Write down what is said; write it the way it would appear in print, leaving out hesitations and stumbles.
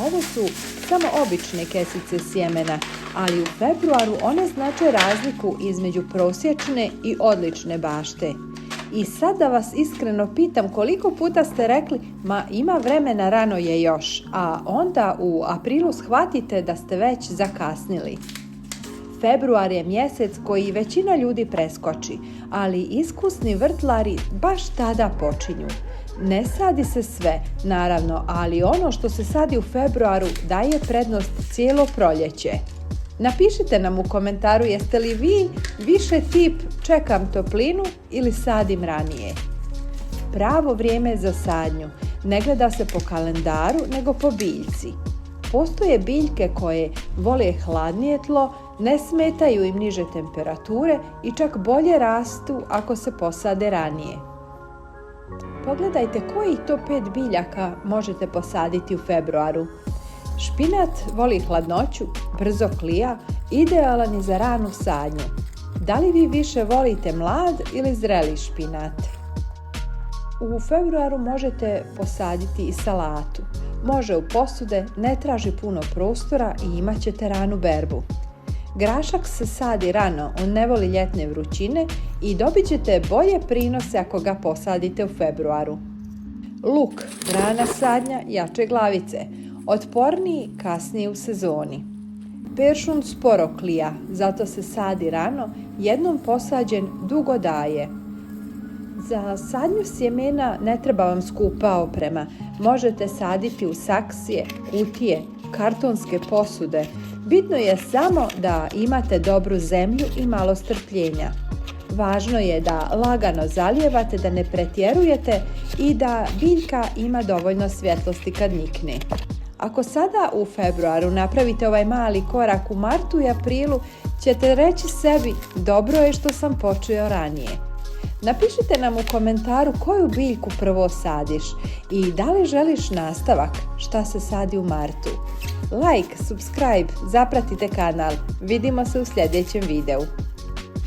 Ovo su samo obične kesice sjemena, ali u februaru one znače razliku između prosječne i odlične bašte. I sad da vas iskreno pitam, koliko puta ste rekli ma ima vremena, rano je još, a onda u aprilu shvatite da ste već zakasnili. Februar je mjesec koji većina ljudi preskoči, ali iskusni vrtlari baš tada počinju. Ne sadi se sve, naravno, ali ono što se sadi u februaru daje prednost cijelo proljeće. Napišite nam u komentaru jeste li vi više tip čekam toplinu ili sadim ranije. Pravo vrijeme za sadnju ne gleda se po kalendaru nego po biljci. Postoje biljke koje vole hladnije tlo, ne smetaju im niže temperature i čak bolje rastu ako se posade ranije. Pogledajte kojih to 5 biljaka možete posaditi u februaru. Špinat voli hladnoću, brzo klija, idealan je za ranu sadnju. Da li vi više volite mlad ili zreli špinat? U februaru možete posaditi i salatu. Može u posude, ne traži puno prostora i imat ćete ranu berbu. Grašak se sadi rano, on ne voli ljetne vrućine i dobit ćete bolje prinose ako ga posadite u februaru. Luk, rana sadnja, jače glavice, otporniji kasnije u sezoni. Peršun sporo klija, zato se sadi rano, jednom posađen dugo daje. Za sadnju sjemena ne treba vam skupa oprema. Možete saditi u saksije, kutije, kartonske posude. Bitno je samo da imate dobru zemlju i malo strpljenja. Važno je da lagano zalijevate, da ne pretjerujete i da biljka ima dovoljno svjetlosti kad nikne. Ako sada u februaru napravite ovaj mali korak, u martu i aprilu ćete reći sebi dobro je što sam počeo ranije. Napišite nam u komentaru koju biljku prvo sadiš i da li želiš nastavak šta se sadi u martu. Like, subscribe, zapratite kanal. Vidimo se u sljedećem videu.